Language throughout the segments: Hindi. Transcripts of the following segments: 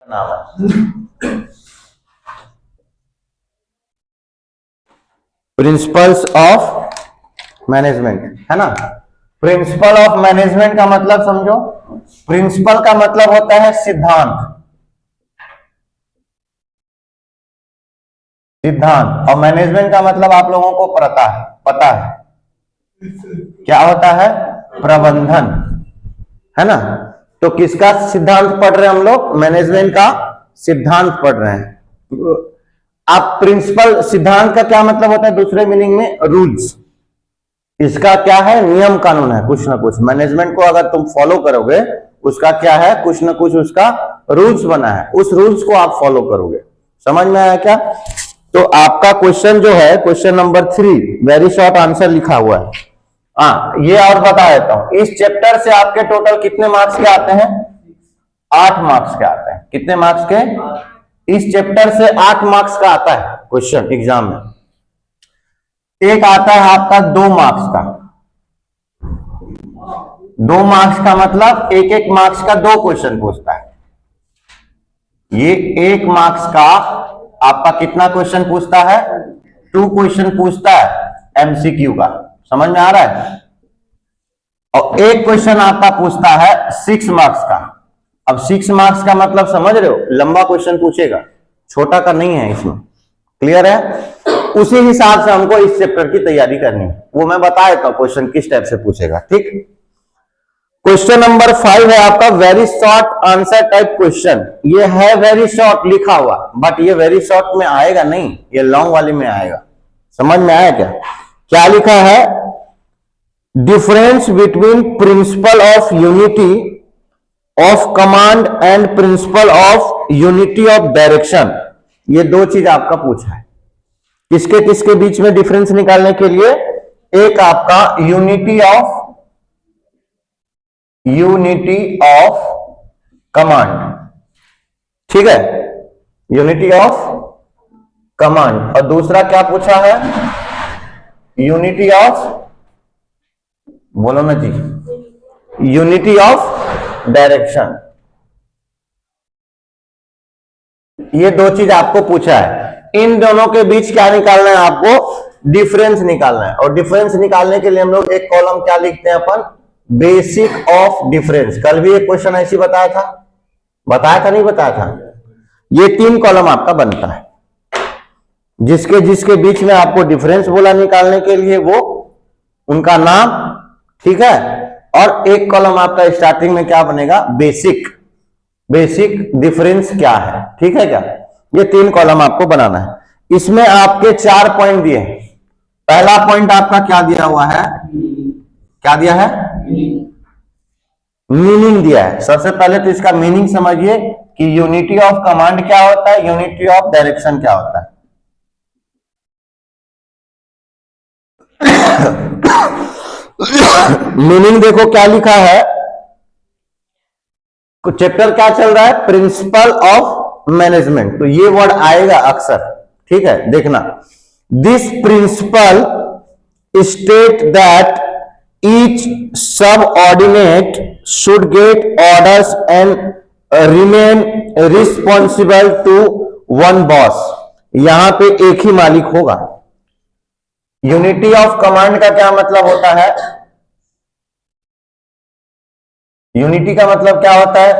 नाम है प्रिंसिपल्स ऑफ मैनेजमेंट, है ना। प्रिंसिपल ऑफ मैनेजमेंट का मतलब समझो। प्रिंसिपल का मतलब होता है सिद्धांत, सिद्धांत, और मैनेजमेंट का मतलब आप लोगों को पता है क्या होता है, प्रबंधन, है ना। तो किसका सिद्धांत पढ़ रहे हैं हम लोग, मैनेजमेंट का सिद्धांत पढ़ रहे हैं। आप प्रिंसिपल, सिद्धांत का क्या मतलब होता है दूसरे मीनिंग में, रूल्स। इसका क्या है, नियम कानून है, कुछ ना कुछ। मैनेजमेंट को अगर तुम फॉलो करोगे, उसका क्या है, कुछ ना कुछ उसका रूल्स बना है, उस रूल्स को आप फॉलो करोगे। समझ में आया क्या। तो आपका क्वेश्चन जो है, question number 3, very short answer लिखा हुआ है। ये और बता देता हूं, इस चैप्टर से आपके टोटल कितने मार्क्स के आते हैं, 8 मार्क्स के आते हैं। कितने मार्क्स के, इस चैप्टर से 8 मार्क्स का आता है क्वेश्चन एग्जाम में। एक आता है आपका 2 मार्क्स का। 2 मार्क्स का मतलब एक एक मार्क्स का 2 क्वेश्चन पूछता है। ये 1 मार्क्स का आपका कितना क्वेश्चन पूछता है, 2 क्वेश्चन पूछता है एमसीक्यू का। समझ में आ रहा है। और एक क्वेश्चन आपका पूछता है 6 मार्क्स का। अब 6 मार्क्स का मतलब समझ रहे हो, लंबा क्वेश्चन पूछेगा, छोटा का नहीं है इसमें। क्लियर है। उसी हिसाब से हमको इस चैप्टर की तैयारी करनी है, वो मैं बता देता हूं क्वेश्चन किस टाइप से पूछेगा। ठीक। क्वेश्चन नंबर 5 है आपका very short answer type question. ये है वेरी शॉर्ट लिखा हुआ, बट ये वेरी शॉर्ट में आएगा नहीं, ये लॉन्ग वाली में आएगा। समझ में आया क्या। क्या लिखा है, difference between principle of unity of command and principle of unity of direction. ये 2 चीज आपका पूछा है। किसके किसके बीच में डिफरेंस निकालने के लिए, एक आपका यूनिटी ऑफ कमांड, ठीक है, यूनिटी ऑफ कमांड, और दूसरा क्या पूछा है, यूनिटी ऑफ, बोलो ना जी, यूनिटी ऑफ डायरेक्शन। ये 2 चीज आपको पूछा है। इन दोनों के बीच क्या निकालना है आपको, डिफरेंस निकालना है। और डिफरेंस निकालने के लिए हम लोग एक कॉलम क्या लिखते हैं अपन, बेसिक ऑफ डिफरेंस। कल भी एक क्वेश्चन ऐसी बताया था नहीं बताया था। ये 3 कॉलम आपका बनता है, जिसके जिसके बीच में आपको डिफरेंस बोला निकालने के लिए, वो उनका नाम, ठीक है। और एक कॉलम आपका स्टार्टिंग में क्या बनेगा, बेसिक डिफरेंस क्या है, ठीक है क्या। ये 3 कॉलम आपको बनाना है। इसमें आपके 4 पॉइंट दिए हैं। पहला पॉइंट आपका क्या दिया हुआ है, क्या दिया है, मीनिंग दिया है। सबसे पहले तो इसका मीनिंग समझिए कि यूनिटी ऑफ कमांड क्या होता है, यूनिटी ऑफ डायरेक्शन क्या होता है। मीनिंग देखो क्या लिखा है, चैप्टर क्या चल रहा है, प्रिंसिपल ऑफ मैनेजमेंट। तो ये वर्ड आएगा अक्सर, ठीक है, देखना। This principle state that each subordinate should get orders and remain responsible to one boss. यहां पे एक ही मालिक होगा। यूनिटी ऑफ कमांड का क्या मतलब होता है, यूनिटी का मतलब क्या होता है,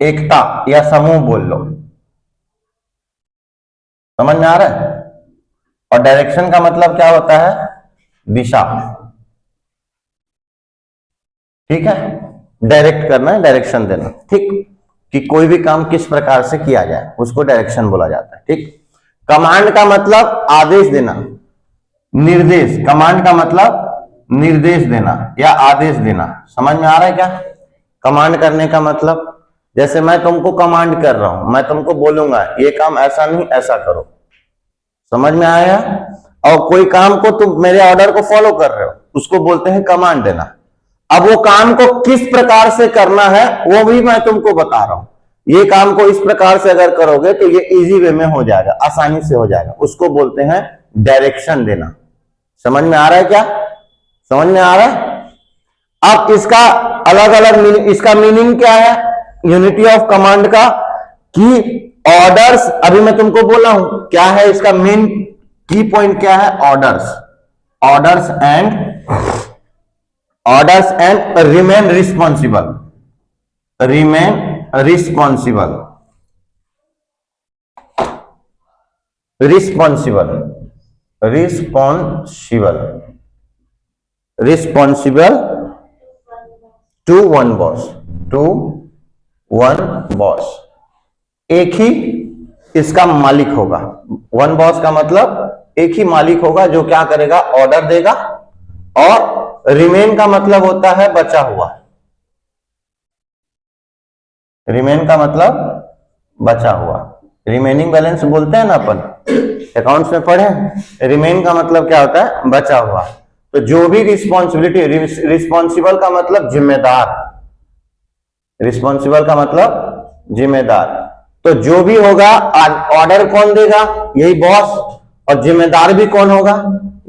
एकता या समूह बोल लो। समझ में आ रहा है। और डायरेक्शन का मतलब क्या होता है, दिशा, ठीक है। डायरेक्ट करना है, डायरेक्शन देना, ठीक, कि कोई भी काम किस प्रकार से किया जाए, उसको डायरेक्शन बोला जाता है, ठीक। कमांड का मतलब आदेश देना, निर्देश। कमांड का मतलब निर्देश देना या आदेश देना। समझ में आ रहा है क्या। कमांड करने का मतलब, जैसे मैं तुमको कमांड कर रहा हूं, मैं तुमको बोलूंगा ये काम ऐसा नहीं ऐसा करो। समझ में आया। और कोई काम को तुम मेरे ऑर्डर को फॉलो कर रहे हो, उसको बोलते हैं कमांड देना। अब वो काम को किस प्रकार से करना है वो भी मैं तुमको बता रहा हूं। ये काम को इस प्रकार से अगर करोगे तो ये इजी वे में हो जाएगा, आसानी से हो जाएगा, उसको बोलते हैं डायरेक्शन देना। समझ में आ रहा है क्या, समझ में आ रहा है। अब इसका अलग अलग मीनिंग, इसका मीनिंग क्या है यूनिटी ऑफ कमांड का, की ऑर्डर्स, अभी मैं तुमको बोला हूं क्या है इसका मेन की पॉइंट, क्या है? Orders, orders and remain responsible, remain responsible, responsible, responsible, responsible to one boss, to one boss. एक ही इसका मालिक होगा। वन बॉस का मतलब एक ही मालिक होगा जो क्या करेगा? ऑर्डर देगा। और रिमेन का मतलब होता है बचा हुआ, रिमेन का मतलब बचा हुआ, रिमेनिंग बैलेंस बोलते हैं ना अपन, अकाउंट्स में पढ़े। रिमेन का मतलब क्या होता है? बचा हुआ। तो जो भी रिस्पॉन्सिबिलिटी, रिस्पॉन्सिबल का मतलब जिम्मेदार, रिस्पॉन्सिबल का मतलब जिम्मेदार। तो जो भी होगा ऑर्डर कौन देगा? यही बॉस। और जिम्मेदार भी कौन होगा?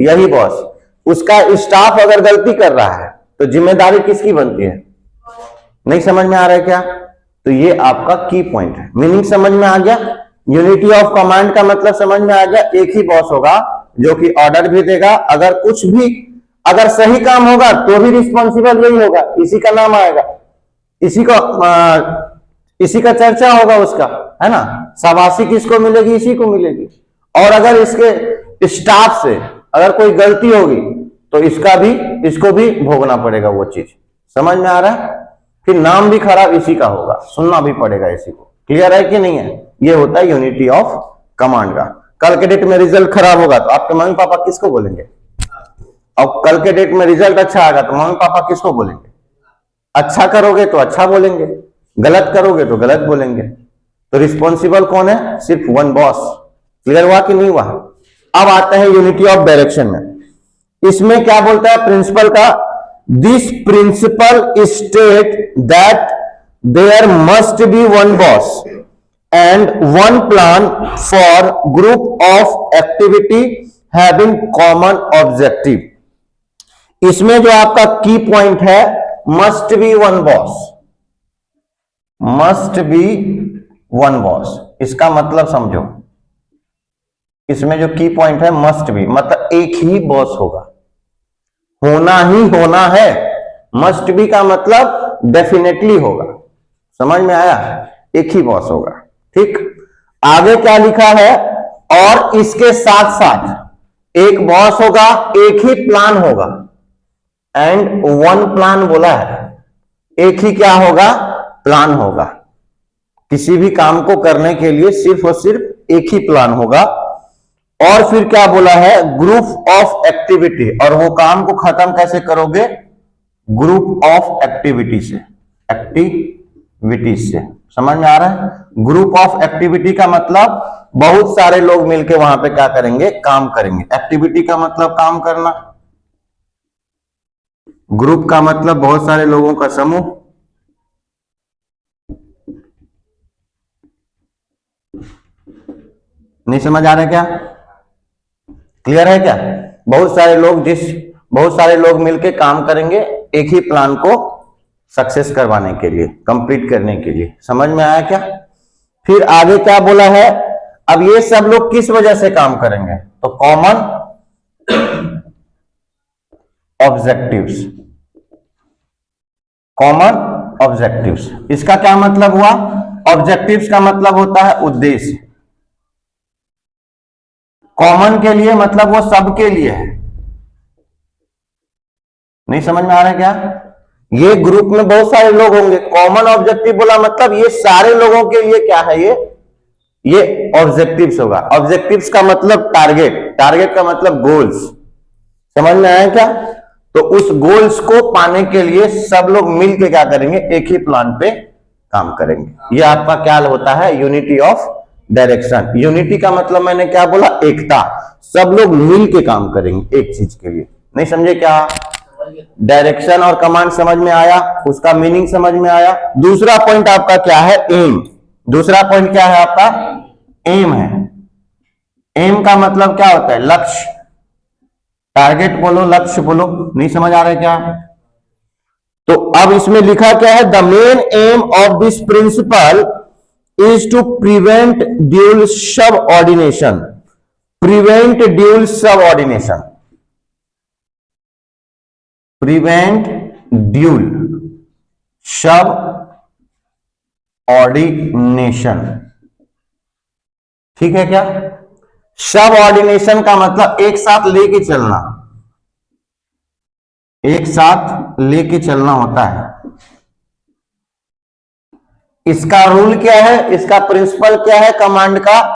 यही बॉस। उसका स्टाफ अगर गलती कर रहा है तो जिम्मेदारी किसकी बनती है? नहीं समझ में आ रहा है क्या? तो ये आपका की पॉइंट है। मीनिंग समझ में आ गया? यूनिटी ऑफ कमांड का मतलब समझ में आ गया? एक ही बॉस होगा जो कि ऑर्डर भी देगा। अगर कुछ भी, अगर सही काम होगा तो भी रिस्पॉन्सिबल यही होगा, इसी का नाम आएगा, इसी का चर्चा होगा उसका, है ना। शाबाशी किसको मिलेगी? इसी को मिलेगी। और अगर इसके स्टाफ से अगर कोई गलती होगी तो इसको भी भोगना पड़ेगा वो चीज। समझ में आ रहा है? फिर नाम भी खराब इसी का होगा, सुनना भी पड़ेगा इसी को। क्लियर है कि नहीं है? ये होता है यूनिटी ऑफ कमांड का। कल के डेट में रिजल्ट खराब होगा तो आपके मम्मी पापा किसको बोलेंगे? और कल के डेट में रिजल्ट अच्छा आएगा तो मम्मी पापा किसको बोलेंगे? अच्छा करोगे तो अच्छा बोलेंगे, गलत करोगे तो गलत बोलेंगे। तो रिस्पॉन्सिबल कौन है? सिर्फ वन बॉस। क्लियर हुआ कि नहीं हुआ? अब आते हैं यूनिटी ऑफ डायरेक्शन में। इसमें क्या बोलता है प्रिंसिपल का? This principle state that there must be one boss and one plan for group of activity having common objective. इसमें जो आपका की पॉइंट है, must be one boss, must be one boss. इसका मतलब समझो, इसमें जो की पॉइंट है मस्ट बी, मतलब एक ही बॉस होगा, होना ही होना है। मस्ट बी का मतलब डेफिनेटली होगा। समझ में आया? एक ही बॉस होगा। ठीक, आगे क्या लिखा है? और इसके साथ साथ एक बॉस होगा, एक ही प्लान होगा, एंड वन प्लान बोला है। एक ही क्या होगा? प्लान होगा। किसी भी काम को करने के लिए सिर्फ और सिर्फ एक ही प्लान होगा। और फिर क्या बोला है? Group of activity. और वो काम को खत्म कैसे करोगे? ग्रुप ऑफ एक्टिविटी से, एक्टिविटी से। समझ में आ रहा है? ग्रुप ऑफ एक्टिविटी का मतलब बहुत सारे लोग मिलकर वहां पे क्या करेंगे? काम करेंगे। एक्टिविटी का मतलब काम करना, ग्रुप का मतलब बहुत सारे लोगों का समूह। नहीं समझ आ रहा है क्या? क्लियर है क्या? बहुत सारे लोग मिलकर काम करेंगे एक ही प्लान को सक्सेस करवाने के लिए, कंप्लीट करने के लिए। समझ में आया क्या? फिर आगे क्या बोला है? अब ये सब लोग किस वजह से काम करेंगे? तो कॉमन ऑब्जेक्टिव्स, कॉमन ऑब्जेक्टिव्स। इसका क्या मतलब हुआ? ऑब्जेक्टिव्स का मतलब होता है उद्देश्य। कॉमन के लिए मतलब वो सबके लिए है। नहीं समझ में आ रहा है क्या? ये ग्रुप में बहुत सारे लोग होंगे। कॉमन ऑब्जेक्टिव बोला मतलब ये सारे लोगों के लिए क्या है? ये ऑब्जेक्टिव्स होगा। ऑब्जेक्टिव्स का मतलब टारगेट, टारगेट का मतलब गोल्स। समझ में आया क्या? तो उस गोल्स को पाने के लिए सब लोग मिलकर क्या करेंगे? एक ही प्लान पे काम करेंगे। ये आपका क्या होता है? Unity of direction. यूनिटी का मतलब मैंने क्या बोला? एकता। सब लोग मिलके काम करेंगे एक चीज के लिए। नहीं समझे क्या? डायरेक्शन और कमांड समझ में आया, उसका मीनिंग समझ में आया। दूसरा पॉइंट आपका क्या है? एम। दूसरा पॉइंट क्या है आपका? एम है। एम का मतलब क्या होता है? लक्ष्य। टारगेट बोलो, लक्ष्य बोलो। नहीं समझ आ रहा है क्या? तो अब इसमें लिखा क्या है? The main aim of this principle is to prevent dual subordination. Prevent dual subordination, prevent dual subordination. ठीक है क्या? सबऑर्डिनेशन का मतलब एक साथ लेके चलना, एक साथ लेके चलना होता है। इसका रूल क्या है, इसका प्रिंसिपल क्या है कमांड का?